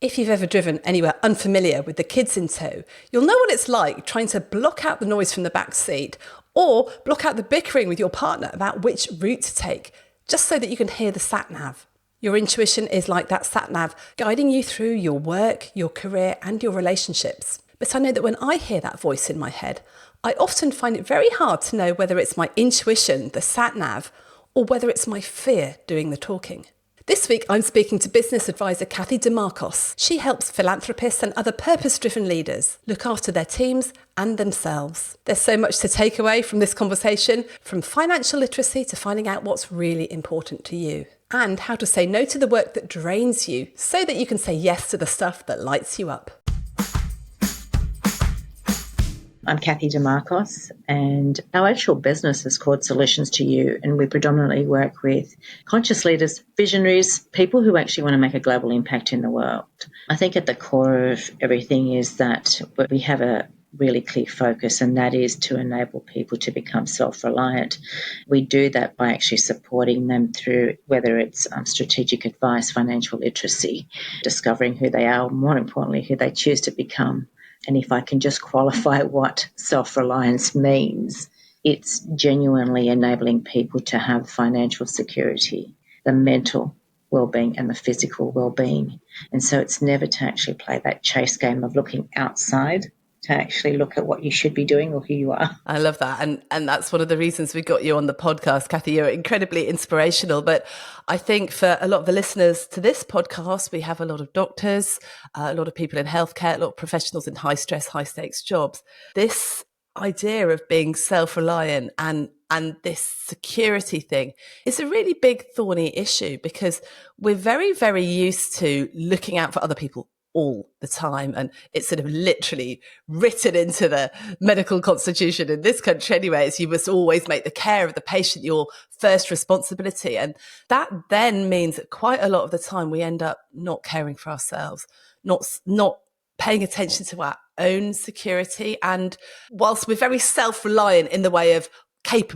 If you've ever driven anywhere unfamiliar with the kids in tow, you'll know what it's like trying to block out the noise from the back seat or block out the bickering with your partner about which route to take, just so that you can hear the sat-nav. Your intuition is like that sat-nav, guiding you through your work, your career and your relationships. But I know that when I hear that voice in my head, I often find it very hard to know whether it's my intuition, the sat-nav, or whether it's my fear doing the talking. This week, I'm speaking to business advisor Cathy DeMarcos. She helps philanthropists and other purpose-driven leaders look after their teams and themselves. There's so much to take away from this conversation, from financial literacy to finding out what's really important to you, and how to say no to the work that drains you so that you can say yes to the stuff that lights you up. I'm Cathy DeMarcos, and our actual business is called Solutions to You, and we predominantly work with conscious leaders, visionaries, people who actually want to make a global impact in the world. I think at the core of everything is that we have a really clear focus, and that is to enable people to become self-reliant. We do that by actually supporting them through whether it's strategic advice, financial literacy, discovering who they are, more importantly, who they choose to become. And if I can just qualify what self-reliance means, it's genuinely enabling people to have financial security, the mental well-being and the physical well-being. And so it's never to actually play that chase game of looking outside, to actually look at what you should be doing or who you are. I love that. And that's one of the reasons we got you on the podcast, Cathy. You're incredibly inspirational. But I think for a lot of the listeners to this podcast, we have a lot of doctors, a lot of people in healthcare, a lot of professionals in high stress, high stakes jobs. This idea of being self-reliant and this security thing is a really big thorny issue, because we're very, very used to looking out for other people all the time. And it's sort of literally written into the medical constitution in this country anyway, is you must always make the care of the patient your first responsibility. And that then means that quite a lot of the time we end up not caring for ourselves, not paying attention to our own security. And whilst we're very self-reliant in the way of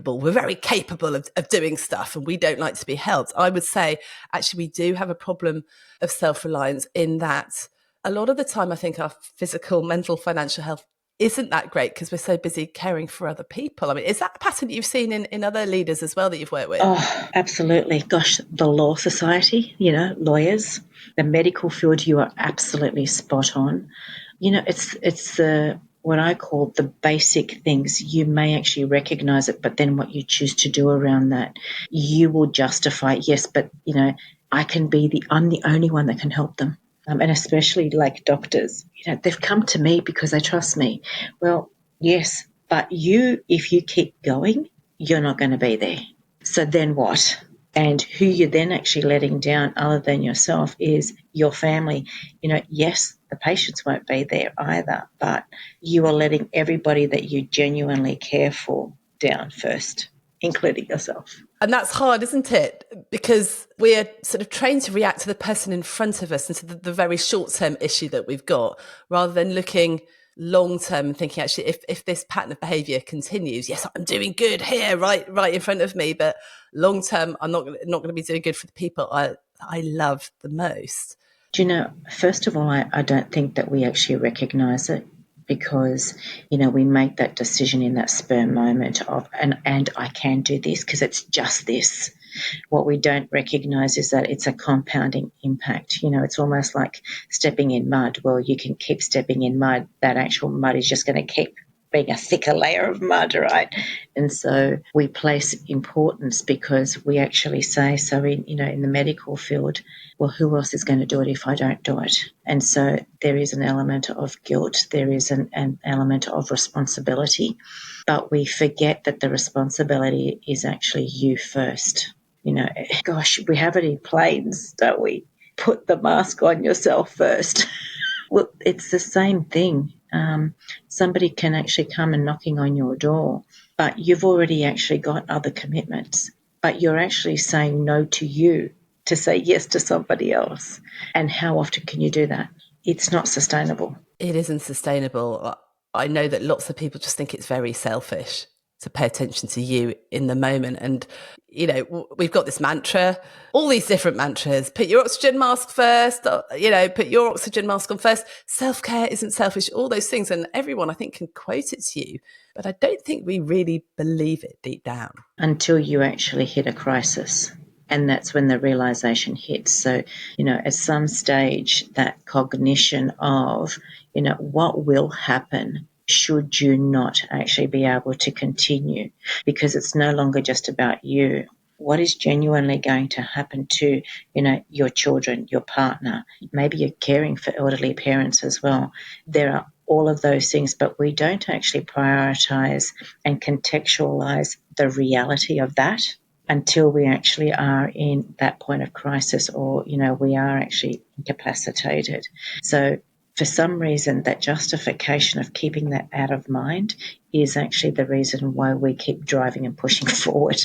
we're very capable of doing stuff, and we don't like to be helped, I would say actually we do have a problem of self-reliance in that a lot of the time I think our physical, mental, financial health isn't that great because we're so busy caring for other people. I mean, is that a pattern that you've seen in other leaders as well that you've worked with? Oh, absolutely. Gosh, the law society, lawyers, the medical field, you are absolutely spot on. It's the what I call the basic things. You may actually recognize it, but then what you choose to do around that, you will justify, yes, but, I'm the only one that can help them. And especially like doctors, they've come to me because they trust me. Well, yes, but if you keep going, you're not going to be there. So then what? And who you're then actually letting down other than yourself is your family. Yes, the patients won't be there either, but you are letting everybody that you genuinely care for down first, including yourself. And that's hard, isn't it? Because we're sort of trained to react to the person in front of us and to the very short-term issue that we've got, rather than looking long-term and thinking, actually, if this pattern of behaviour continues, yes, I'm doing good here, right in front of me, but long-term, I'm not going to be doing good for the people I love the most. Do you know, first of all, I don't think that we actually recognise it, because, we make that decision in that spur moment of, and I can do this because it's just this. What we don't recognise is that it's a compounding impact. It's almost like stepping in mud. Well, you can keep stepping in mud. That actual mud is just going to keep being a thicker layer of mud, right? And so we place importance because we actually say, so in the medical field, well, who else is going to do it if I don't do it? And so there is an element of guilt. There is an element of responsibility, but we forget that the responsibility is actually you first. Gosh, we have it in planes, don't we? Put the mask on yourself first. Well, it's the same thing. Somebody can actually come and knocking on your door, but you've already actually got other commitments, but you're actually saying no to you to say yes to somebody else. And how often can you do that? It's not sustainable. It isn't sustainable. I know that lots of people just think it's very selfish. to pay attention to you in the moment. And, you know, we've got this mantra, all these different mantras: put your oxygen mask first, you know, put your oxygen mask on first. Self-care isn't selfish, all those things. And everyone, I think, can quote it to you, but I don't think we really believe it deep down. Until you actually hit a crisis. And that's when the realization hits. So, you know, at some stage, that cognition of, you know, what will happen should you not actually be able to continue, because it's no longer just about you. What is genuinely going to happen to, you know, your children, your partner? Maybe you're caring for elderly parents as well. There are all of those things, but we don't actually prioritize and contextualize the reality of that until we actually are in that point of crisis, or, you know, we are actually incapacitated. So for some reason, that justification of keeping that out of mind is actually the reason why we keep driving and pushing forward.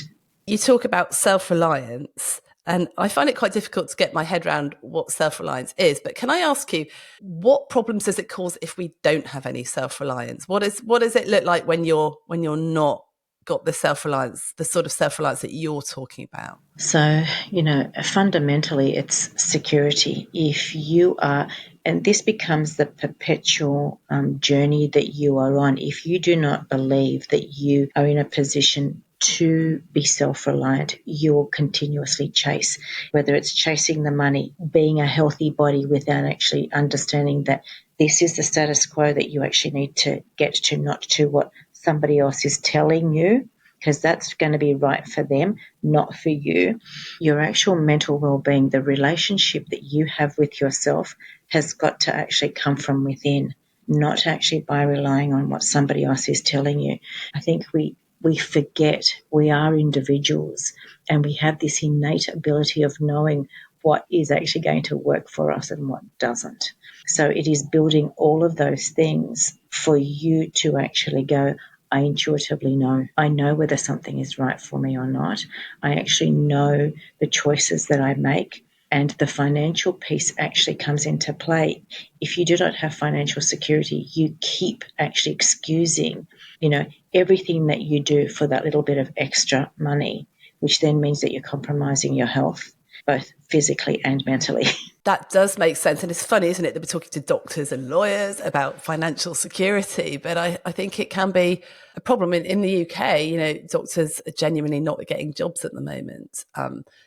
You talk about self-reliance, and I find it quite difficult to get my head around what self-reliance is. But can I ask you, what problems does it cause if we don't have any self-reliance? What does it look like when you're not got the self-reliance, the sort of self-reliance that you're talking about? So, you know, fundamentally it's security. If you are, and this becomes the perpetual journey that you are on, if you do not believe that you are in a position to be self-reliant, you'll continuously chase, whether it's chasing the money, being a healthy body without actually understanding that this is the status quo that you actually need to get to, not to what somebody else is telling you, because that's going to be right for them, not for you. Your actual mental well-being, the relationship that you have with yourself, has got to actually come from within, not actually by relying on what somebody else is telling you. I think we forget we are individuals, and we have this innate ability of knowing what is actually going to work for us and what doesn't. So it is building all of those things for you to actually go, I intuitively know. I know whether something is right for me or not. I actually know the choices that I make, and the financial piece actually comes into play. If you do not have financial security, you keep actually excusing, you know, everything that you do for that little bit of extra money, which then means that you're compromising your health, both physically and mentally. That does make sense. And it's funny, isn't it, that we're talking to doctors and lawyers about financial security, but I think it can be a problem. In the UK, you know, doctors are genuinely not getting jobs at the moment.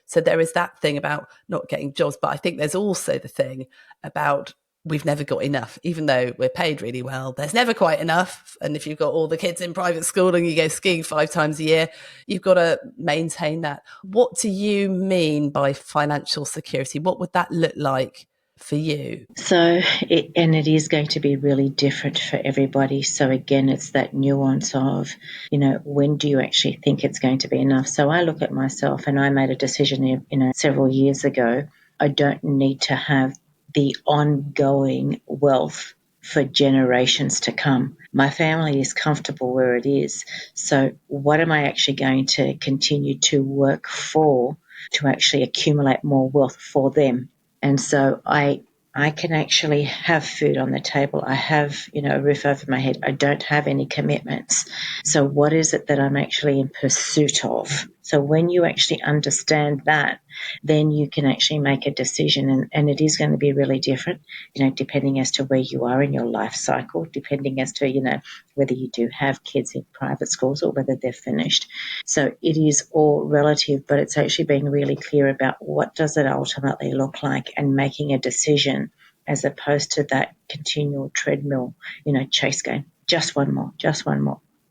So there is that thing about not getting jobs, but I think there's also the thing about we've never got enough, even though we're paid really well. There's never quite enough. And if you've got all the kids in private school and you go skiing 5 times a year, you've got to maintain that. What do you mean by financial security? What would that look like for you? So, it is going to be really different for everybody. So again, it's that nuance of, you know, when do you actually think it's going to be enough? So I look at myself, and I made a decision, you know, several years ago. I don't need to have the ongoing wealth for generations to come. My family is comfortable where it is. So what am I actually going to continue to work for to actually accumulate more wealth for them? And so I can actually have food on the table. I have, you know, a roof over my head. I don't have any commitments. So what is it that I'm actually in pursuit of? So when you actually understand that, then you can actually make a decision, and it is going to be really different, you know, depending as to where you are in your life cycle, depending as to, you know, whether you do have kids in private schools or whether they're finished. So it is all relative, but it's actually being really clear about what does it ultimately look like, and making a decision, as opposed to that continual treadmill, you know, chase game. Just one more.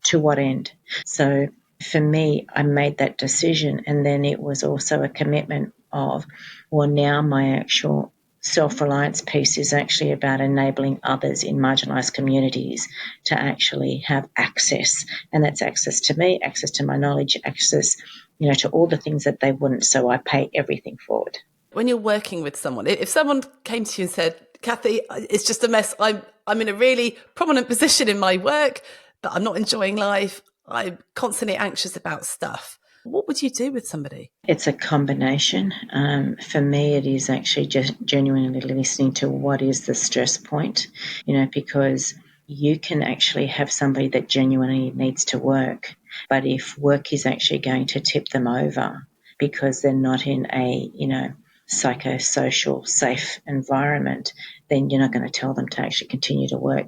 To what end? So for me, I made that decision, and then it was also a commitment of, well, now my actual self-reliance piece is actually about enabling others in marginalised communities to actually have access, and that's access to me, access to my knowledge, access, you know, to all the things that they wouldn't. So I pay everything forward. When you're working with someone, if someone came to you and said, Cathy, it's just a mess. I'm in a really prominent position in my work, but I'm not enjoying life. I'm constantly anxious about stuff. What would you do with somebody? It's a combination. For me, it is actually just genuinely listening to what is the stress point, you know, because you can actually have somebody that genuinely needs to work, But if work is actually going to tip them over because they're not in a, psychosocial safe environment, then you're not going to tell them to actually continue to work.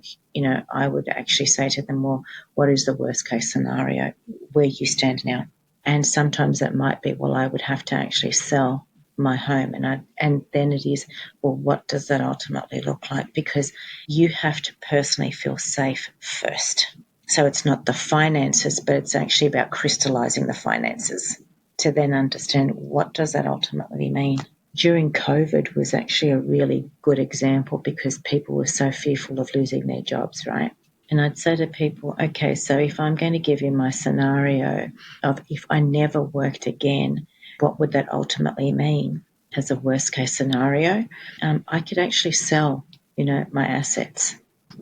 I would actually say to them, well, what is the worst case scenario where you stand now? And sometimes that might be, well, I would have to actually sell my home. And then it is, well, what does that ultimately look like? Because you have to personally feel safe first. So it's not the finances, but it's actually about crystallizing the finances to then understand what does that ultimately mean. During COVID was actually a really good example because people were so fearful of losing their jobs, right? And I'd say to people, okay, so if I'm going to give you my scenario of if I never worked again, what would that ultimately mean as a worst case scenario? I could actually sell, my assets.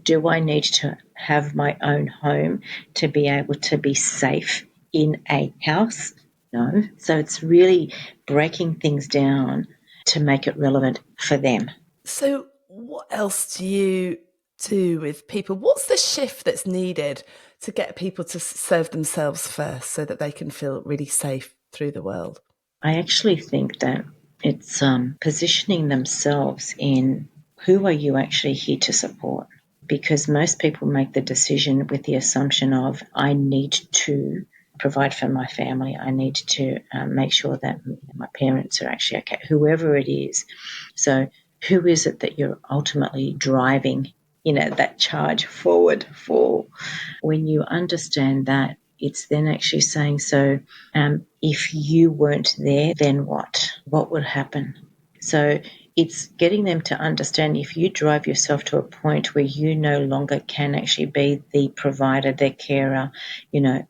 Do I need to have my own home to be able to be safe in a house? No. So it's really breaking things down to make it relevant for them. So what else do you do with people? What's the shift that's needed to get people to serve themselves first so that they can feel really safe through the world? I actually think that it's positioning themselves in who are you actually here to support? Because most people make the decision with the assumption of I need to provide for my family. I need to make sure that my parents are actually okay, whoever it is. So who is it that you're ultimately driving, that charge forward for? When you understand that, it's then actually saying, so if you weren't there, then what? What would happen? So it's getting them to understand if you drive yourself to a point where you no longer can actually be the provider, the carer,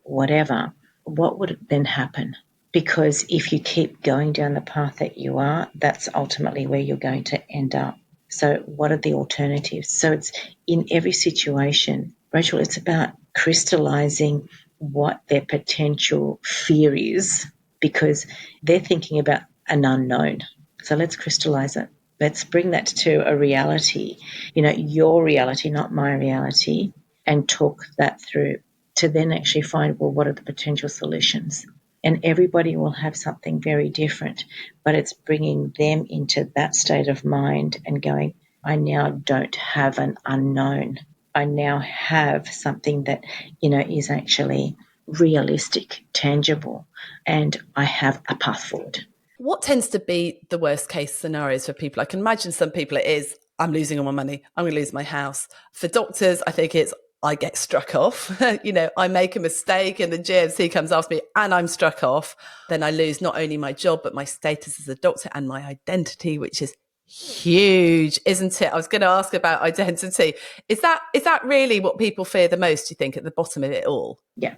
whatever, what would then happen? Because if you keep going down the path that you are, that's ultimately where you're going to end up. So what are the alternatives? So it's in every situation, Rachel, it's about crystallizing what their potential fear is because they're thinking about an unknown. So let's crystallize it. Let's bring that to a reality, your reality, not my reality, and talk that through to then actually find, well, what are the potential solutions? And everybody will have something very different, but it's bringing them into that state of mind and going, I now don't have an unknown. I now have something that, is actually realistic, tangible, and I have a path forward. What tends to be the worst case scenarios for people? I can imagine some people it is, I'm losing all my money, I'm going to lose my house. For doctors, I think it's, I get struck off. I make a mistake and the GMC comes after me and I'm struck off. Then I lose not only my job, but my status as a doctor and my identity, which is huge, isn't it? I was going to ask about identity. Is that really what people fear the most, do you think, at the bottom of it all? Yeah.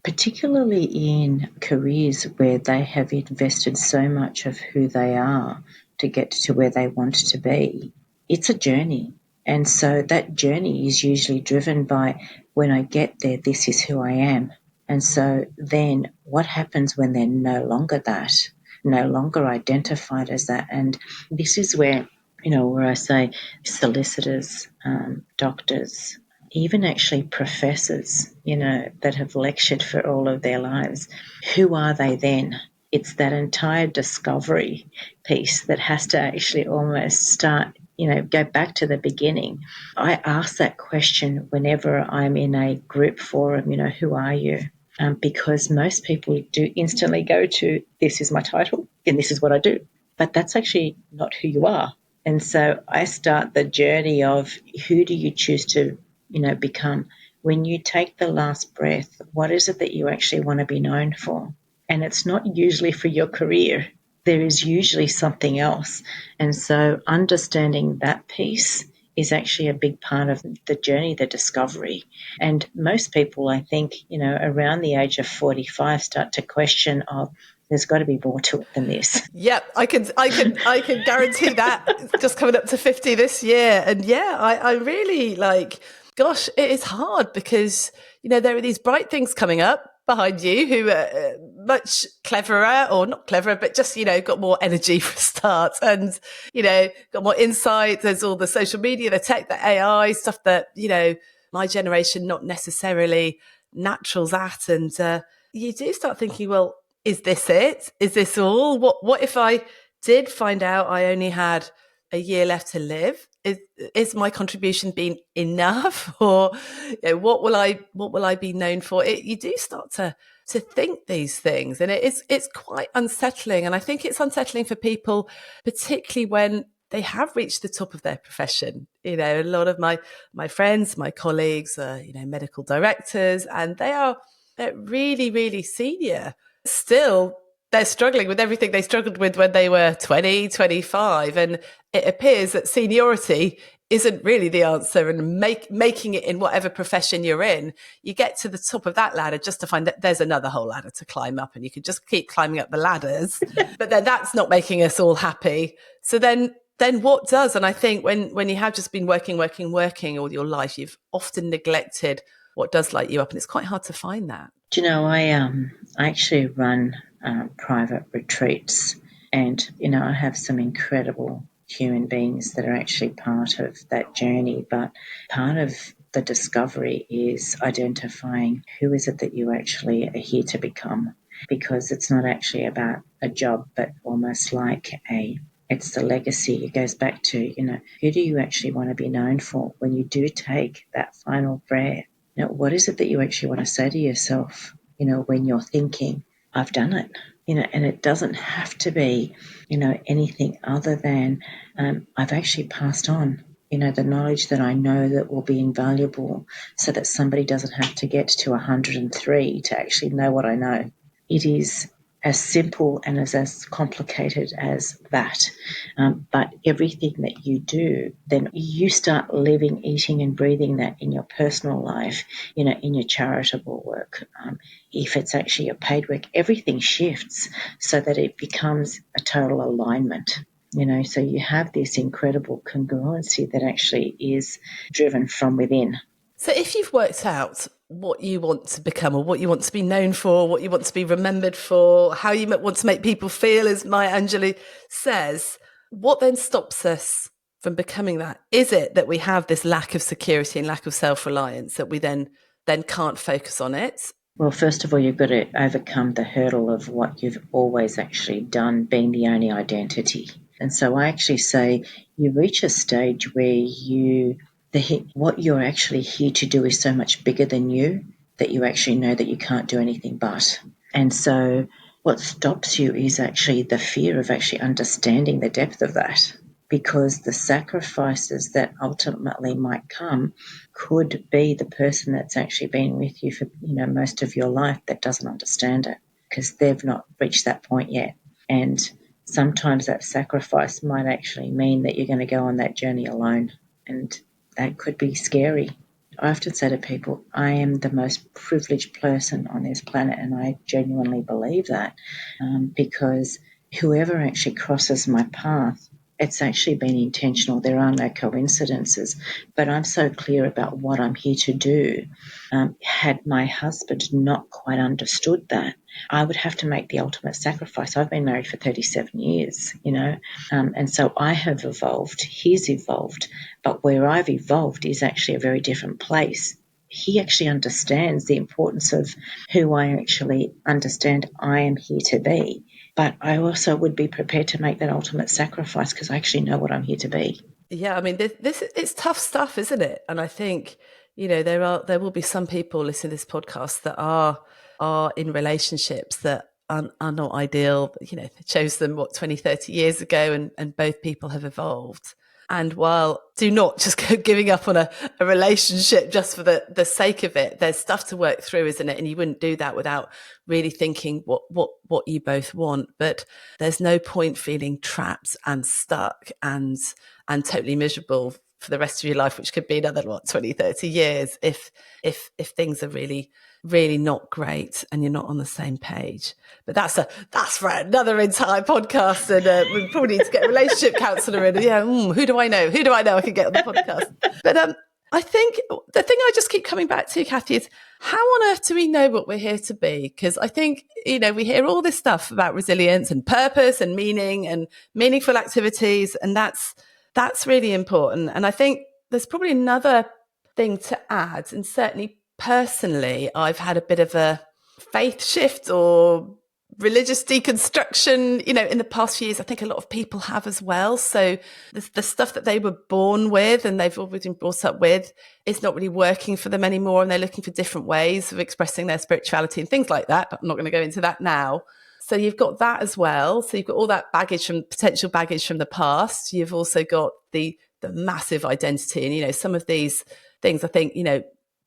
Particularly in careers where they have invested so much of who they are to get to where they want to be, it's a journey. And so that journey is usually driven by when I get there, this is who I am. And so then what happens when they're no longer that, no longer identified as that? And this is where, where I say solicitors, doctors, even actually professors, that have lectured for all of their lives, who are they then? It's that entire discovery piece that has to actually almost start, go back to the beginning. I ask that question whenever I'm in a group forum, who are you? Because most people do instantly go to, this is my title and this is what I do. But that's actually not who you are. And so I start the journey of who do you choose to become. When you take the last breath, what is it that you actually want to be known for? And it's not usually for your career. There is usually something else. And so understanding that piece is actually a big part of the journey, the discovery. And most people, I think, around the age of 45 start to question, there's got to be more to it than this. Yep, I can guarantee that. It's just coming up to 50 this year. And yeah, I really gosh, it is hard because, there are these bright things coming up behind you who are much cleverer, or not cleverer, but just, got more energy for a start and, got more insight. There's all the social media, the tech, the AI stuff that, my generation not necessarily naturals at. And you do start thinking, well, is this it? Is this all? What if I did find out I only had a year left to live? Is my contribution been enough, or what will I be known for? You do start to think these things, and it's quite unsettling. And I think it's unsettling for people, particularly when they have reached the top of their profession. A lot of my friends, my colleagues are medical directors, and they're really, really senior. Still, they're struggling with everything they struggled with when they were 20, 25. And it appears that seniority isn't really the answer. And making it in whatever profession you're in, you get to the top of that ladder just to find that there's another whole ladder to climb up, and you can just keep climbing up the ladders. But then that's not making us all happy. So then what does? And I think when you have just been working all your life, you've often neglected what does light you up. And it's quite hard to find that. Do you know, I actually run private retreats, and I have some incredible human beings that are actually part of that journey. But part of the discovery is identifying who is it that you actually are here to become, because it's not actually about a job, but almost like it's the legacy. It goes back to, who do you actually want to be known for when you do take that final breath? What is it that you actually want to say to yourself, when you're thinking, I've done it, and it doesn't have to be, anything other than I've actually passed on, the knowledge that I know that will be invaluable, so that somebody doesn't have to get to 103 to actually know what I know. It is as simple and as complicated as that. But everything that you do, then you start living, eating and breathing that in your personal life, in your charitable work. If it's actually your paid work, everything shifts so that it becomes a total alignment. So you have this incredible congruency that actually is driven from within. So if you've worked out what you want to become, or what you want to be known for, what you want to be remembered for, how you want to make people feel, as Maya Angelou says, what then stops us from becoming that? Is it that we have this lack of security and lack of self-reliance that we then can't focus on it? Well, first of all, you've got to overcome the hurdle of what you've always actually done being the only identity. And so I actually say you reach a stage where what you're actually here to do is so much bigger than you that you actually know that you can't do anything but. And so what stops you is actually the fear of actually understanding the depth of that, because the sacrifices that ultimately might come could be the person that's actually been with you for most of your life that doesn't understand it, because they've not reached that point yet. And sometimes that sacrifice might actually mean that you're going to go on that journey alone, and that could be scary. I often say to people, I am the most privileged person on this planet, and I genuinely believe that, because whoever actually crosses my path, it's actually been intentional. There are no coincidences, but I'm so clear about what I'm here to do. Had my husband not quite understood that, I would have to make the ultimate sacrifice. I've been married for 37 years, and so I have evolved. He's evolved, but where I've evolved is actually a very different place. He actually understands the importance of who I actually understand I am here to be. But I also would be prepared to make that ultimate sacrifice because I actually know what I'm here to be. Yeah, I mean, this it's tough stuff, isn't it? And I think, there will be some people listening to this podcast that are in relationships that are not ideal. They chose them, 20, 30 years ago, and both people have evolved. And while do not just go giving up on a relationship just for the sake of it, there's stuff to work through, isn't it? And you wouldn't do that without really thinking what you both want. But there's no point feeling trapped and stuck and totally miserable for the rest of your life, which could be another 20, 30 years if things are really, really not great and you're not on the same page. But that's for another entire podcast, and we probably need to get a relationship counsellor in. Yeah, who do I know? Who do I know I can get on the podcast? But I think the thing I just keep coming back to, Cathy, is how on earth do we know what we're here to be? Because I think, we hear all this stuff about resilience and purpose and meaning and meaningful activities, and that's really important. And I think there's probably another thing to add, and certainly personally, I've had a bit of a faith shift or religious deconstruction, in the past few years. I think a lot of people have as well. So the stuff that they were born with and they've always been brought up with is not really working for them anymore. And they're looking for different ways of expressing their spirituality and things like that. But I'm not going to go into that now. So you've got that as well. So you've got all that potential baggage from the past. You've also got the massive identity. And, some of these things, I think,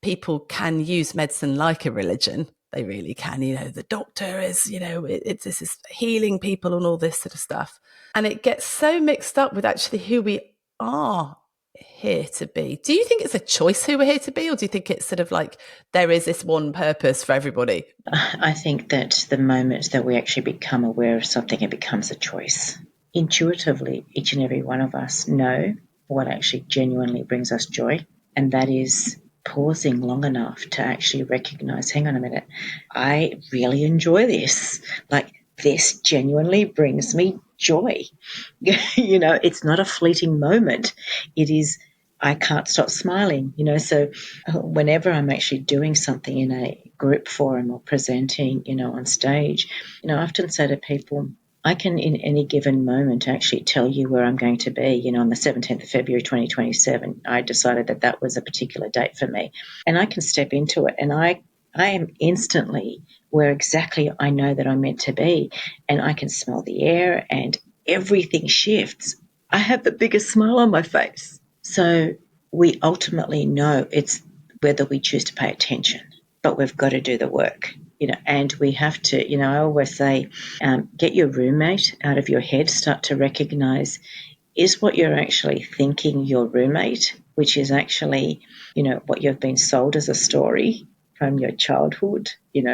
people can use medicine like a religion. They really can. The doctor is, this is healing people and all this sort of stuff. And it gets so mixed up with actually who we are here to be. Do you think it's a choice who we're here to be, or do you think it's sort of like there is this one purpose for everybody? I think that the moment that we actually become aware of something, it becomes a choice. Intuitively, each and every one of us know what actually genuinely brings us joy, and that is pausing long enough to actually recognize, hang on a minute, I really enjoy this. Like, this genuinely brings me joy. It's not a fleeting moment. It is, I can't stop smiling, So whenever I'm actually doing something in a group forum or presenting, on stage, I often say to people, I can, in any given moment, actually tell you where I'm going to be. On the 17th of February 2027, I decided that was a particular date for me. And I can step into it, and I am instantly where exactly I know that I'm meant to be. And I can smell the air, and everything shifts. I have the biggest smile on my face. So we ultimately know it's whether we choose to pay attention, but we've got to do the work. And we have to, I always say, get your roommate out of your head, start to recognize, is what you're actually thinking your roommate, which is actually, what you've been sold as a story from your childhood,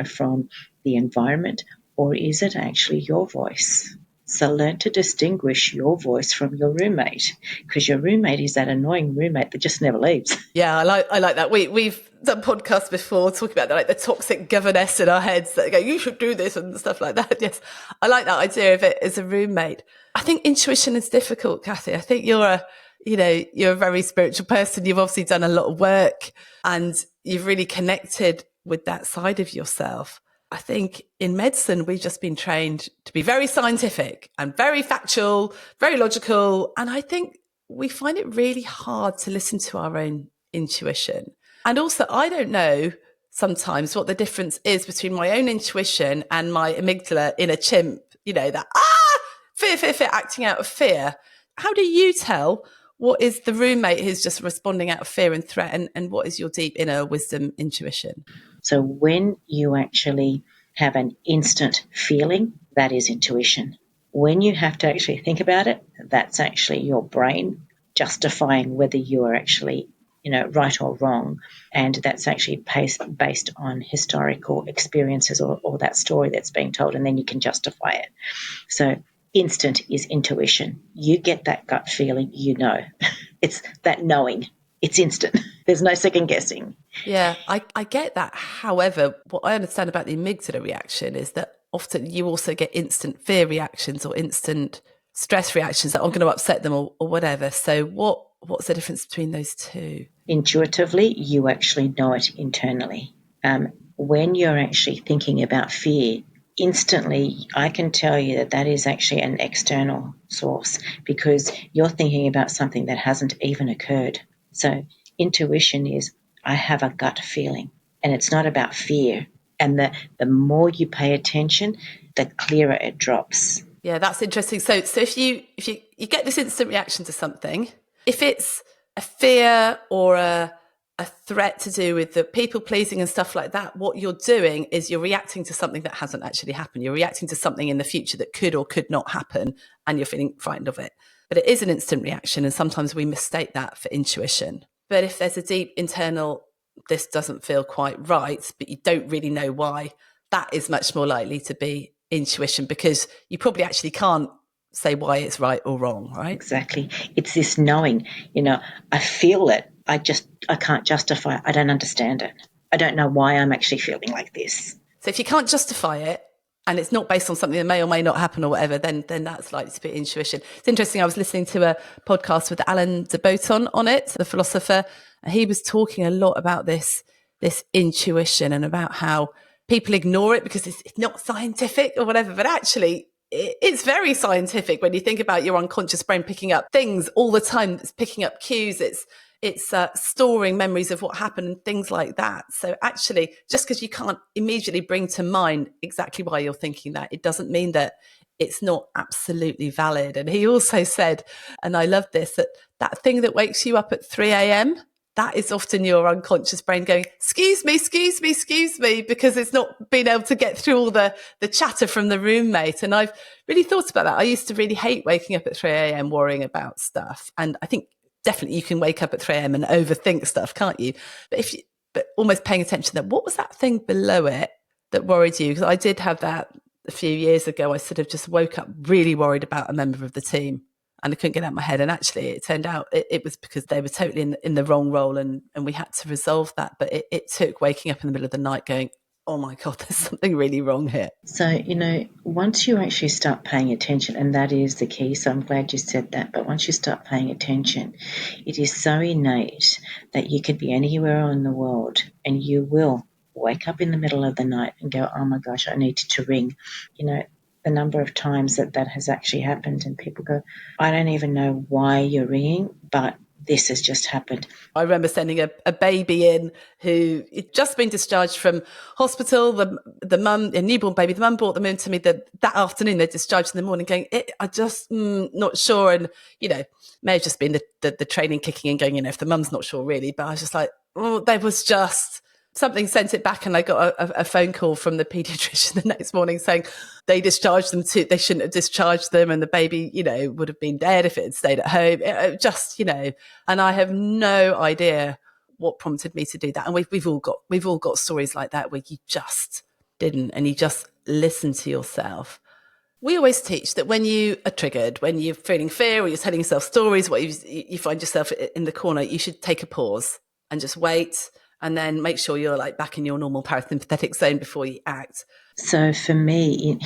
from the environment, or is it actually your voice? So learn to distinguish your voice from your roommate, because your roommate is that annoying roommate that just never leaves. Yeah, I like that. We've done podcasts before talking about like the toxic governess in our heads that go, you should do this and stuff like that. Yes, I like that idea of it as a roommate. I think intuition is difficult, Cathy. I think you're a very spiritual person. You've obviously done a lot of work and you've really connected with that side of yourself. I think in medicine, we've just been trained to be very scientific and very factual, very logical. And I think we find it really hard to listen to our own intuition. And also, I don't know sometimes what the difference is between my own intuition and my amygdala in a chimp, that fear, acting out of fear. How do you tell what is the roommate who's just responding out of fear and threat, and what is your deep inner wisdom intuition? So when you actually have an instant feeling, that is intuition. When you have to actually think about it, that's actually your brain justifying whether you are actually, right or wrong. And that's actually based on historical experiences or that story that's being told, and then you can justify it. So instant is intuition. You get that gut feeling, It's that knowing. It's instant. There's no second guessing. Yeah, I get that. However, what I understand about the amygdala reaction is that often you also get instant fear reactions or instant stress reactions that are going to upset them or whatever. So what's the difference between those two? Intuitively, you actually know it internally. When you're actually thinking about fear, instantly, I can tell you that is actually an external source, because you're thinking about something that hasn't even occurred. So intuition is, I have a gut feeling, and it's not about fear. And the more you pay attention, the clearer it drops. Yeah, that's interesting. So if you get this instant reaction to something, if it's a fear or a threat to do with the people pleasing and stuff like that, what you're doing is you're reacting to something that hasn't actually happened. You're reacting to something in the future that could or could not happen, and you're feeling frightened of it. But it is an instant reaction, and sometimes we mistake that for intuition. But if there's a deep internal, this doesn't feel quite right, but you don't really know why, that is much more likely to be intuition, because you probably actually can't say why it's right or wrong, right? Exactly. It's this knowing, I feel it. I can't justify it. I don't understand it. I don't know why I'm actually feeling like this. So if you can't justify it, and it's not based on something that may or may not happen or whatever, then that's likely to be intuition. It's interesting. I was listening to a podcast with Alan de Botton on it, the philosopher, and he was talking a lot about this this intuition and about how people ignore it because it's not scientific or whatever, but actually it's very scientific when you think about your unconscious brain picking up things all the time. It's picking up cues. It's storing memories of what happened and things like that. So actually, just because you can't immediately bring to mind exactly why you're thinking that, it doesn't mean that it's not absolutely valid. And he also said, and I love this, that thing that wakes you up at 3 a.m., that is often your unconscious brain going, excuse me, because it's not been able to get through all the chatter from the roommate. And I've really thought about that. I used to really hate waking up at 3 a.m. worrying about stuff. And I think definitely you can wake up at 3 a.m. and overthink stuff, can't you? But almost paying attention that what was that thing below it that worried you? Because I did have that a few years ago. I sort of just woke up really worried about a member of the team. And I couldn't get out of my head. And actually, it turned out it was because they were totally in the wrong role, and we had to resolve that. But it took waking up in the middle of the night going, oh my God, there's something really wrong here. So, once you actually start paying attention, and that is the key, so I'm glad you said that, but once you start paying attention, it is so innate that you could be anywhere in the world and you will wake up in the middle of the night and go, oh my gosh, I need to ring. The number of times that has actually happened, and people go, I don't even know why you're ringing, but this has just happened. I remember sending a baby in who had just been discharged from hospital. The mum, a newborn baby, the mum brought them in to me that afternoon. They discharged in the morning going, I just not sure. And, may have just been the training kicking in going, if the mum's not sure really. But I was just like, there was just something sent it back, and I got a phone call from the paediatrician the next morning saying they discharged them they shouldn't have discharged them, and the baby, would have been dead if it had stayed at home. And I have no idea what prompted me to do that. And we've all got stories like that where you just didn't, and you just listen to yourself. We always teach that when you are triggered, when you're feeling fear or you're telling yourself stories, what you find yourself in the corner, you should take a pause and just wait. And then make sure you're back in your normal parasympathetic zone before you act. So for me,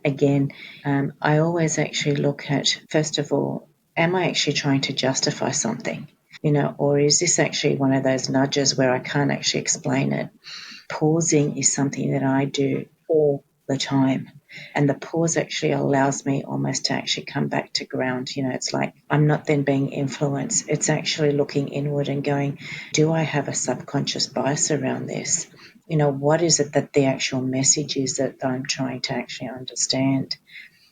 again, I always actually look at, first of all, am I actually trying to justify something? Or is this actually one of those nudges where I can't actually explain it? Pausing is something that I do all the time. And the pause actually allows me almost to actually come back to ground. It's like I'm not then being influenced. It's actually looking inward and going, do I have a subconscious bias around this? What is it that the actual message is that I'm trying to actually understand?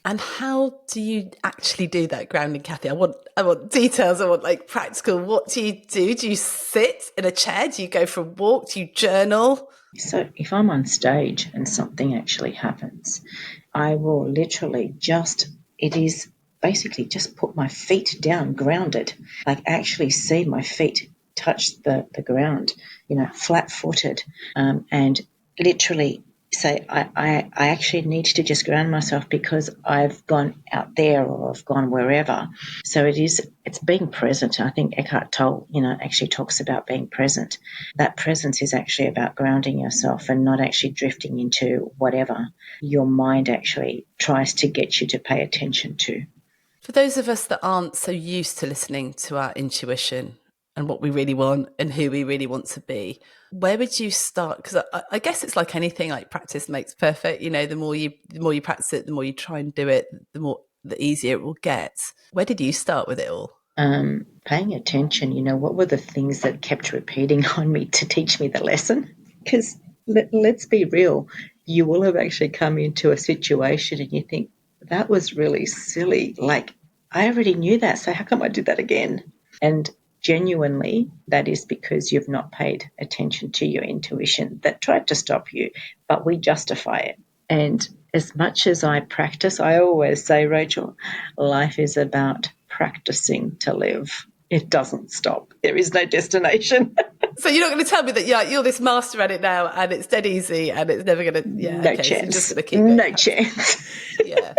And how do you actually do that grounding, Cathy? I want details. I want practical. What do you do? Do you sit in a chair? Do you go for a walk? Do you journal? So if I'm on stage and something actually happens, I will literally it is basically just put my feet down, grounded, actually see my feet touch the ground, flat-footed, and literally say, I actually need to just ground myself because I've gone out there or I've gone wherever. So it's being present. I think Eckhart Tolle, actually talks about being present. That presence is actually about grounding yourself and not actually drifting into whatever your mind actually tries to get you to pay attention to. For those of us that aren't so used to listening to our intuition and what we really want and who we really want to be, where would you start? Because I guess it's like anything, practice makes perfect. The more you practice it, the more you try and do it, the easier it will get. Where did you start with it all? Paying attention, what were the things that kept repeating on me to teach me the lesson? Because let's be real, you will have actually come into a situation and you think, that was really silly. I already knew that, so how come I did that again? And genuinely, that is because you've not paid attention to your intuition that tried to stop you, but we justify it. And as much as I practice, I always say, Rachel, life is about practicing to live. It doesn't stop. There is no destination. So you're not going to tell me that you're this master at it now and it's dead easy and it's never going to... No chance. So you're just going to keep going. No chance. Yeah.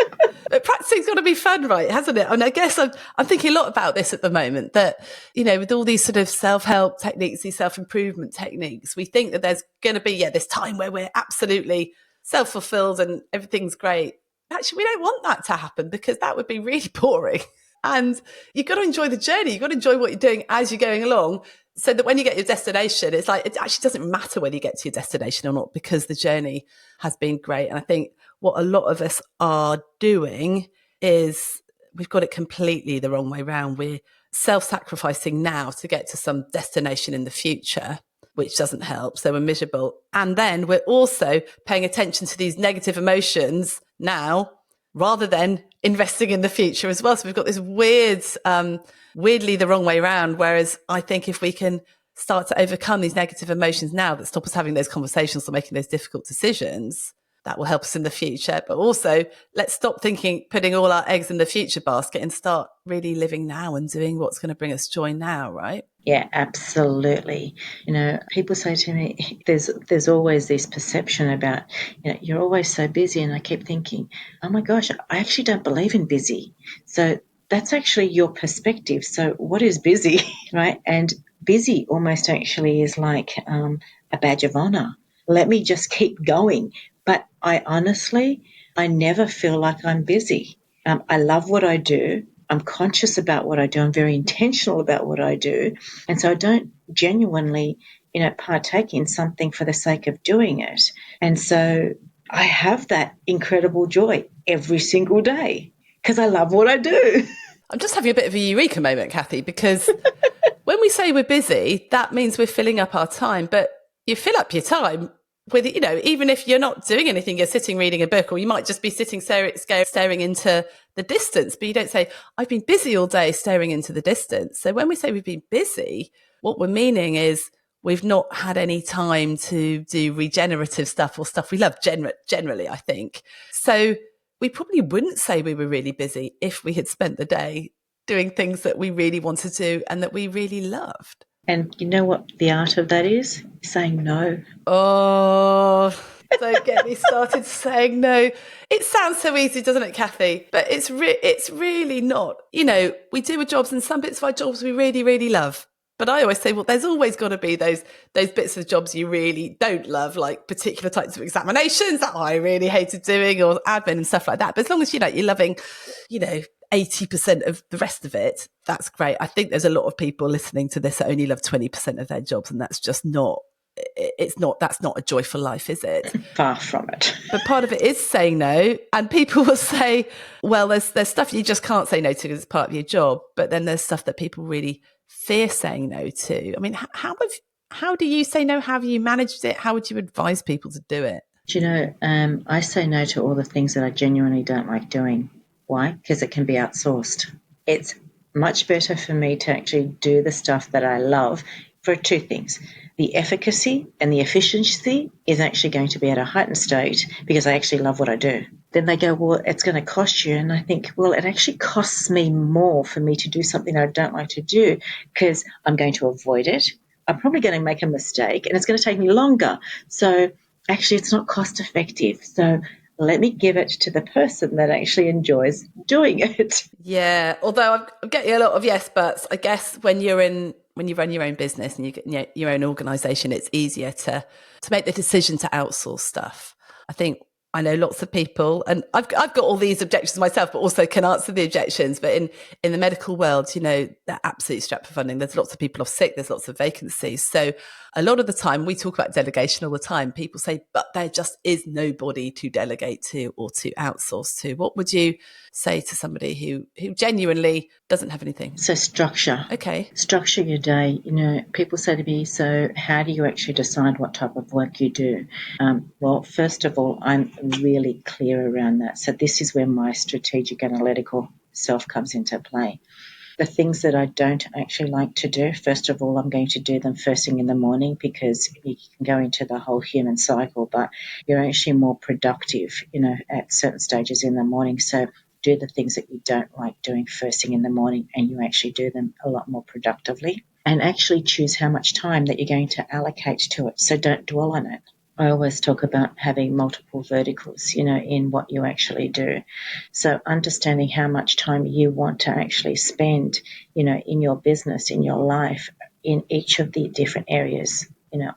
But practicing's got to be fun, right? Hasn't it? And I guess I'm thinking a lot about this at the moment that, with all these sort of self-help techniques, these self-improvement techniques, we think that there's going to be, this time where we're absolutely self-fulfilled and everything's great. Actually, we don't want that to happen because that would be really boring. And you've got to enjoy the journey. You've got to enjoy what you're doing as you're going along, so that when you get your destination, it's like, it actually doesn't matter whether you get to your destination or not, because the journey has been great. And I think what a lot of us are doing is we've got it completely the wrong way around. We're self-sacrificing now to get to some destination in the future, which doesn't help. So we're miserable. And then we're also paying attention to these negative emotions now, rather than investing in the future as well. So we've got this weirdly the wrong way around. Whereas I think if we can start to overcome these negative emotions now that stop us having those conversations or making those difficult decisions, that will help us in the future. But also, let's stop putting all our eggs in the future basket, and start really living now and doing what's going to bring us joy now, right? Yeah, absolutely. People say to me, there's always this perception about, you're always so busy. And I keep thinking, oh my gosh, I actually don't believe in busy. So that's actually your perspective. So what is busy, right? And busy almost actually is like a badge of honor. Let me just keep going. But I never feel like I'm busy. I love what I do. I'm conscious about what I do. I'm very intentional about what I do. And so I don't genuinely, partake in something for the sake of doing it. And so I have that incredible joy every single day because I love what I do. I'm just having a bit of a eureka moment, Cathy, because when we say we're busy, that means we're filling up our time. But you fill up your time with, even if you're not doing anything, you're sitting reading a book, or you might just be sitting staring into the distance, but you don't say, I've been busy all day staring into the distance. So when we say we've been busy, what we're meaning is we've not had any time to do regenerative stuff or stuff we love generally, I think. So we probably wouldn't say we were really busy if we had spent the day doing things that we really wanted to do and that we really loved. And you know what the art of that is? Saying no. Oh, don't get me started saying no. It sounds so easy, doesn't it, Cathy? But it's really not. We do our jobs, and some bits of our jobs we really, really love. But I always say, well, there's always got to be those bits of jobs you really don't love, like particular types of examinations that I really hated doing, or admin and stuff like that. But as long as you're loving, 80% of the rest of it, that's great. I think there's a lot of people listening to this that only love 20% of their jobs, and that's just that's not a joyful life, is it? Far from it. But part of it is saying no. And people will say, well, there's stuff you just can't say no to because it's part of your job. But then there's stuff that people really fear saying no to. I mean, how do you say no? How have you managed it? How would you advise people to do it? Do you know, I say no to all the things that I genuinely don't like doing. Why? Because it can be outsourced. It's much better for me to actually do the stuff that I love for two things. The efficacy and the efficiency is actually going to be at a heightened state because I actually love what I do. Then they go, well, it's going to cost you. And I think, well, it actually costs me more for me to do something that I don't like to do because I'm going to avoid it. I'm probably going to make a mistake and it's going to take me longer. So actually, it's not cost effective. So let me give it to the person that actually enjoys doing it. Yeah, although I'm getting a lot of yes buts. I guess when you run your own business and you get your own organisation, it's easier to make the decision to outsource stuff. I think I know lots of people, and I've got all these objections myself, but also can answer the objections. But in the medical world, they're absolutely strapped for funding. There's lots of people off sick. There's lots of vacancies. So a lot of the time, we talk about delegation all the time. People say, but there just is nobody to delegate to or to outsource to. What would you say to somebody who genuinely doesn't have anything? So structure. Okay. Structure your day. People say to me, so how do you actually decide what type of work you do? Well, first of all, I'm really clear around that. So this is where my strategic analytical self comes into play. The things that I don't actually like to do, first of all, I'm going to do them first thing in the morning because you can go into the whole human cycle, but you're actually more productive, at certain stages in the morning. So do the things that you don't like doing first thing in the morning and you actually do them a lot more productively. And actually choose how much time that you're going to allocate to it. So don't dwell on it. I always talk about having multiple verticals, in what you actually do. So understanding how much time you want to actually spend, in your business, in your life, in each of the different areas,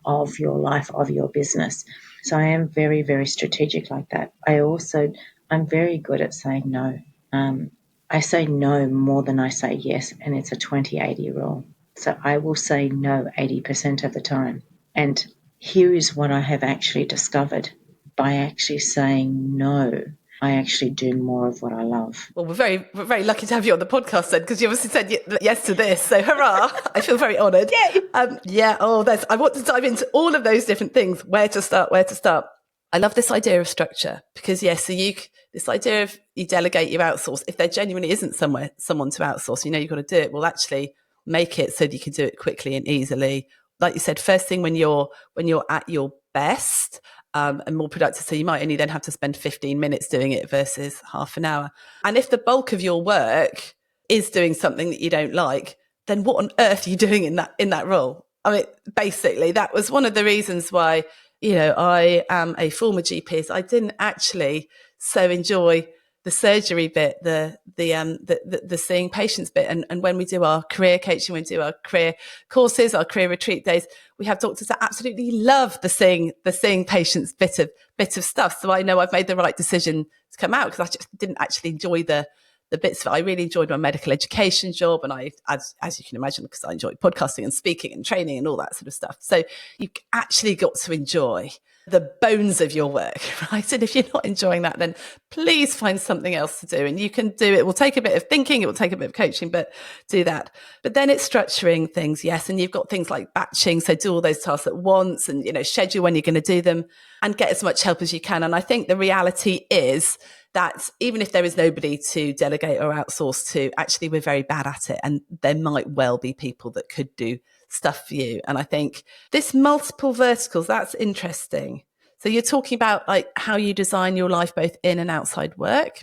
of your life, of your business. So I am very, very strategic like that. I'm very good at saying no. I say no more than I say yes, and it's a 20-80 rule. So I will say no 80% of the time. And here is what I have actually discovered. By actually saying no, I actually do more of what I love. Well, we're very lucky to have you on the podcast then, because you obviously said yes to this. So hurrah! I feel very honoured. Yay! I want to dive into all of those different things. Where to start? I love this idea of structure because this idea of you delegate, you outsource. If there genuinely isn't someone to outsource, you've got to do it. Well, actually make it so that you can do it quickly and easily. Like you said, first thing when you're at your best, and more productive. So you might only then have to spend 15 minutes doing it versus half an hour. And if the bulk of your work is doing something that you don't like, then what on earth are you doing in that role? I mean, basically, that was one of the reasons why, I am a former GP. So I didn't actually so enjoy the surgery bit, the seeing patients bit. And when we do our career coaching, we do our career courses, our career retreat days, we have doctors that absolutely love the seeing patients bit of stuff. So I know I've made the right decision to come out because I just didn't actually enjoy the bits of it. I really enjoyed my medical education job. And I, as you can imagine, because I enjoy podcasting and speaking and training and all that sort of stuff. So you actually got to enjoy the bones of your work, right? And if you're not enjoying that, then please find something else to do. And you can do it. It will take a bit of thinking. It will take a bit of coaching, but do that. But then it's structuring things. Yes. And you've got things like batching. So do all those tasks at once and, schedule when you're going to do them and get as much help as you can. And I think the reality is that even if there is nobody to delegate or outsource to, actually we're very bad at it. And there might well be people that could do stuff for you. And I think this multiple verticals, that's interesting. So you're talking about like how you design your life both in and outside work.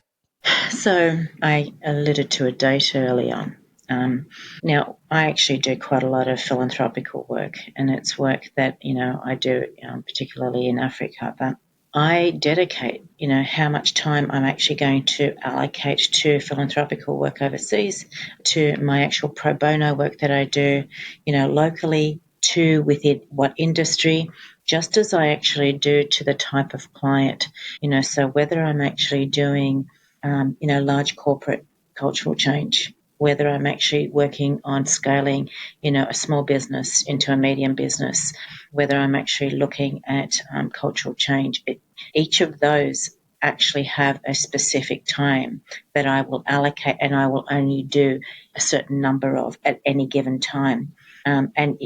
So I alluded to a date earlier. Now, I actually do quite a lot of philanthropical work, and it's work that, I do particularly in Africa, but I dedicate, how much time I'm actually going to allocate to philanthropical work overseas, to my actual pro bono work that I do, locally, to within what industry, just as I actually do to the type of client, so whether I'm actually doing, large corporate cultural change, whether I'm actually working on scaling, a small business into a medium business, whether I'm actually looking at cultural change. Each of those actually have a specific time that I will allocate, and I will only do a certain number of at any given time. And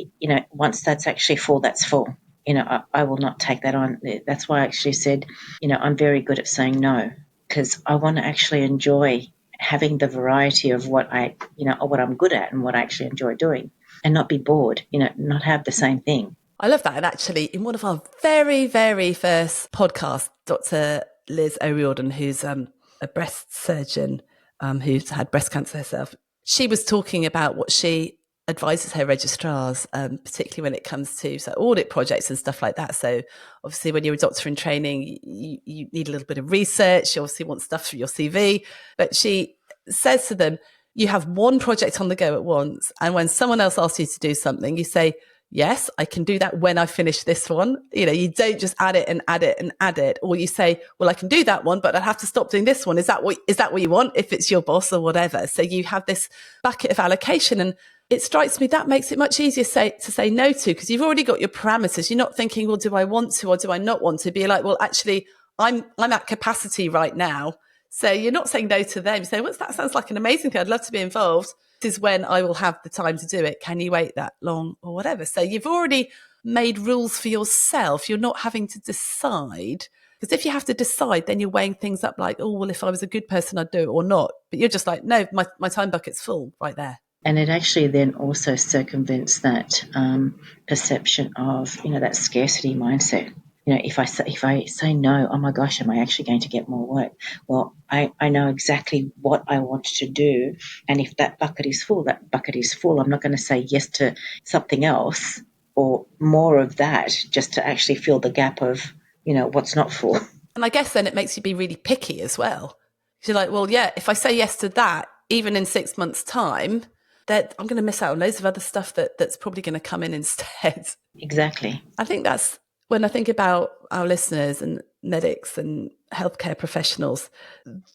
once that's actually full, that's full. I will not take that on. That's why I actually said, I'm very good at saying no, because I want to actually enjoy having the variety of what what I'm good at and what I actually enjoy doing, and not be bored, not have the same thing. I love that. And actually, in one of our very, very first podcasts, Dr. Liz O'Riordan, who's a breast surgeon who's had breast cancer herself, she was talking about what she advises her registrars, particularly when it comes to audit projects and stuff like that. So obviously when you're a doctor in training, you need a little bit of research. You obviously want stuff for your CV. But she says to them, you have one project on the go at once. And when someone else asks you to do something, you say, yes, I can do that when I finish this one. You don't just add it and add it and add it. Or you say, well, I can do that one, but I'd have to stop doing this one. Is that what you want if it's your boss or whatever? So you have this bucket of allocation. And it strikes me that makes it much easier to say no to, because you've already got your parameters. You're not thinking, well, do I want to or do I not want to? Be like, well, actually, I'm at capacity right now. So you're not saying no to them. You say, well, that sounds like an amazing thing. I'd love to be involved. This is when I will have the time to do it. Can you wait that long or whatever? So you've already made rules for yourself. You're not having to decide. Because if you have to decide, then you're weighing things up like, oh, well, if I was a good person, I'd do it or not. But you're just like, no, my time bucket's full right there. And it actually then also circumvents that perception of, that scarcity mindset. If I say no, oh my gosh, am I actually going to get more work? Well, I know exactly what I want to do. And if that bucket is full, that bucket is full. I'm not going to say yes to something else or more of that just to actually fill the gap of, what's not full. And I guess then it makes you be really picky as well. You're like, well, yeah, if I say yes to that, even in 6 months' time, that I'm going to miss out on loads of other stuff that's probably going to come in instead. Exactly. I think that's when I think about our listeners and medics and healthcare professionals,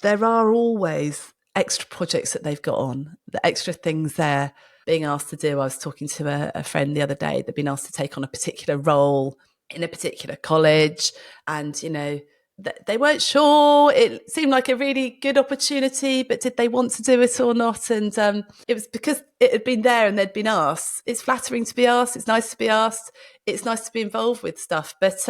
there are always extra projects that they've got on, the extra things they're being asked to do. I was talking to a friend the other day. They've been asked to take on a particular role in a particular college, and, you know, they weren't sure. It seemed like a really good opportunity, but did they want to do it or not? And it was because it had been there and they'd been asked. It's flattering to be asked. It's nice to be asked. It's nice to be involved with stuff. But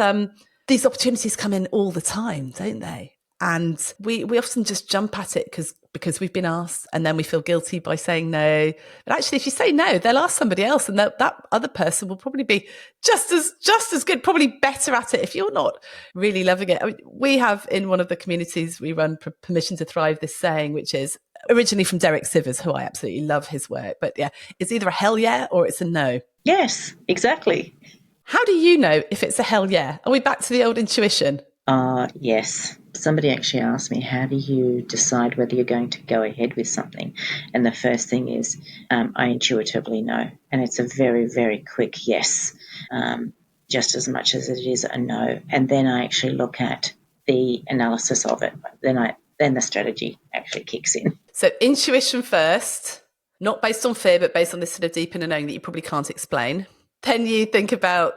these opportunities come in all the time, don't they? And we often just jump at it because we've been asked, and then we feel guilty by saying no. But actually, if you say no, they'll ask somebody else, and that other person will probably be just as good, probably better at it if you're not really loving it. I mean, we have in one of the communities we run, Permission to Thrive, this saying, which is originally from Derek Sivers, who I absolutely love his work. But yeah, it's either a hell yeah or it's a no. Yes, exactly. How do you know if it's a hell yeah? Are we back to the old intuition? Yes. Somebody actually asked me, how do you decide whether you're going to go ahead with something? And the first thing is I intuitively know. And it's a very, very quick yes, just as much as it is a no. And then I actually look at the analysis of it. Then the strategy actually kicks in. So intuition first, not based on fear, but based on this sort of deep inner knowing that you probably can't explain. Then you think about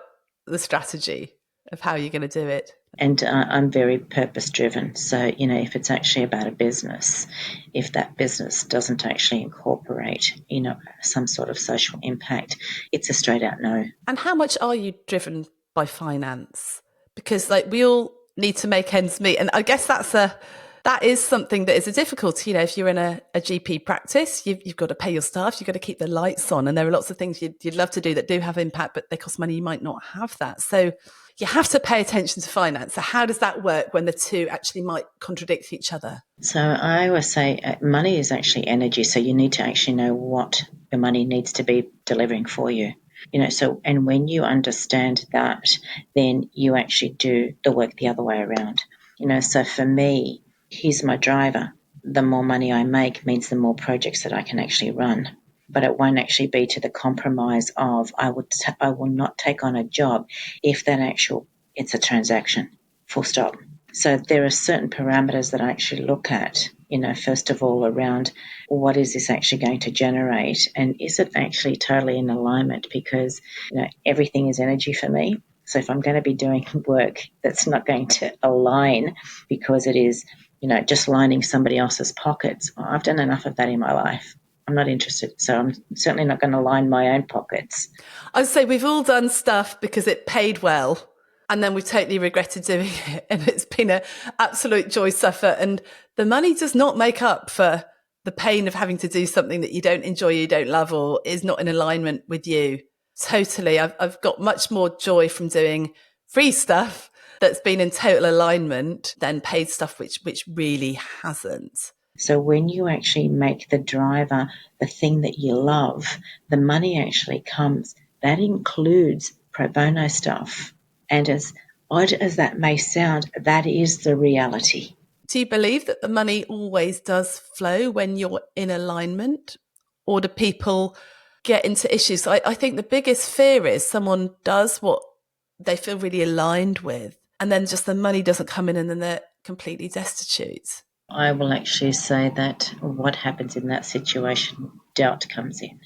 the strategy of how you're going to do it. And I'm very purpose-driven. So, you know, if it's actually about a business, if that business doesn't actually incorporate, you know, some sort of social impact, it's a straight-out no. And how much are you driven by finance? Because, like, we all need to make ends meet. And I guess that is something that is a difficulty. You know, if you're in a GP practice, you've got to pay your staff, you've got to keep the lights on. And there are lots of things you'd love to do that do have impact, but they cost money. You might not have that. So you have to pay attention to finance. So how does that work when the two actually might contradict each other? So I always say money is actually energy. So you need to actually know what your money needs to be delivering for you. You know, so, and when you understand that, then you actually do the work the other way around. You know, so for me, here's my driver. The more money I make means the more projects that I can actually run. But it won't actually be to the compromise of I will not take on a job if it's a transaction, full stop. So there are certain parameters that I actually look at, you know, first of all around what is this actually going to generate, and is it actually totally in alignment, because, you know, everything is energy for me. So if I'm going to be doing work that's not going to align because it is, you know, just lining somebody else's pockets, I've done enough of that in my life. I'm not interested. So I'm certainly not going to line my own pockets. I'd say we've all done stuff because it paid well, and then we totally regretted doing it. And it's been an absolute joy suffer. And the money does not make up for the pain of having to do something that you don't enjoy, you don't love, or is not in alignment with you. Totally. I've got much more joy from doing free stuff that's been in total alignment than paid stuff, which really hasn't. So when you actually make the driver the thing that you love, the money actually comes. That includes pro bono stuff. And as odd as that may sound, that is the reality. Do you believe that the money always does flow when you're in alignment? Or do people get into issues? I think the biggest fear is someone does what they feel really aligned with, and then just the money doesn't come in, and then they're completely destitute. I will actually say that what happens in that situation, doubt comes in.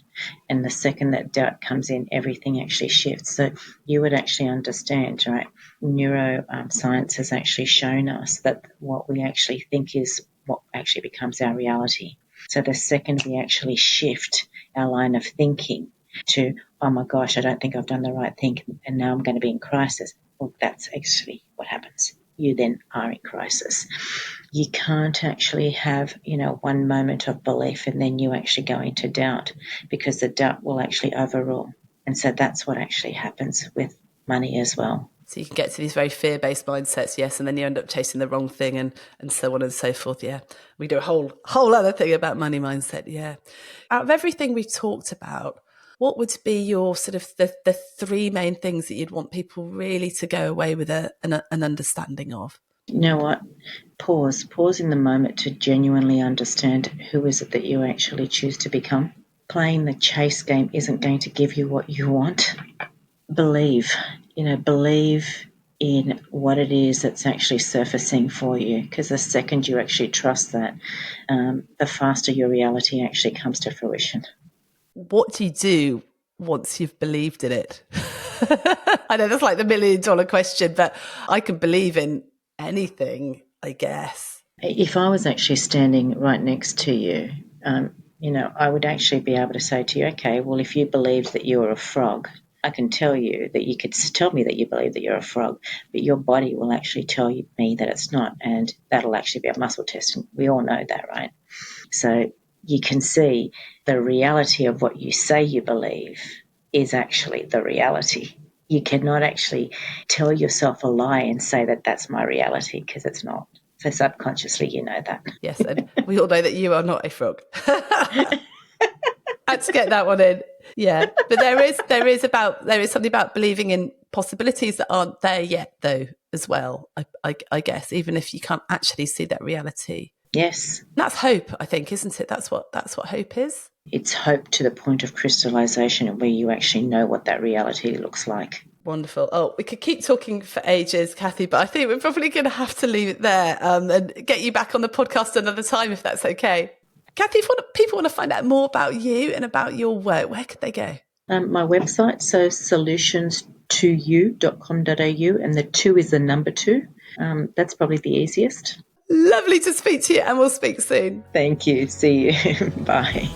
And the second that doubt comes in, everything actually shifts. So you would actually understand, right? Neuroscience has actually shown us that what we actually think is what actually becomes our reality. So the second we actually shift our line of thinking to, oh my gosh, I don't think I've done the right thing, and now I'm going to be in crisis. Well, that's actually what happens. You then are in crisis. You can't actually have, you know, one moment of belief and then you actually go into doubt, because the doubt will actually overrule. And so that's what actually happens with money as well. So you can get to these very fear-based mindsets, yes, and then you end up chasing the wrong thing, and so on and so forth, yeah. We do a whole other thing about money mindset, yeah. Out of everything we've talked about, what would be your sort of the three main things that you'd want people really to go away with an understanding of? You know what? Pause in the moment to genuinely understand who is it that you actually choose to become. Playing the chase game isn't going to give you what you want. Believe in what it is that's actually surfacing for you, because the second you actually trust that, the faster your reality actually comes to fruition. What do you do once you've believed in it? I know that's like the $1 million question, but I can believe in anything, I guess. If I was actually standing right next to you, I would actually be able to say to you, okay, well, if you believed that you were a frog, I can tell you that you could tell me that you believe that you're a frog, but your body will actually tell me that it's not, and that'll actually be a muscle test. And we all know that, right? So you can see the reality of what you say you believe is actually the reality. You cannot actually tell yourself a lie and say that that's my reality, because it's not. So subconsciously, you know that. Yes, and we all know that you are not a frog. Had to get that one in. Yeah, but there is something about believing in possibilities that aren't there yet, though, as well. I guess, even if you can't actually see that reality. Yes. That's hope, I think, isn't it? That's what hope is. It's hope to the point of crystallization, where you actually know what that reality looks like. Wonderful. Oh, we could keep talking for ages, Cathy, but I think we're probably going to have to leave it there and get you back on the podcast another time, if that's okay. Cathy, if people want to find out more about you and about your work, where could they go? My website, so solutions2u.com.au, and the 2 is the number 2. That's probably the easiest. Lovely to speak to you, and we'll speak soon. Thank you. See you. Bye.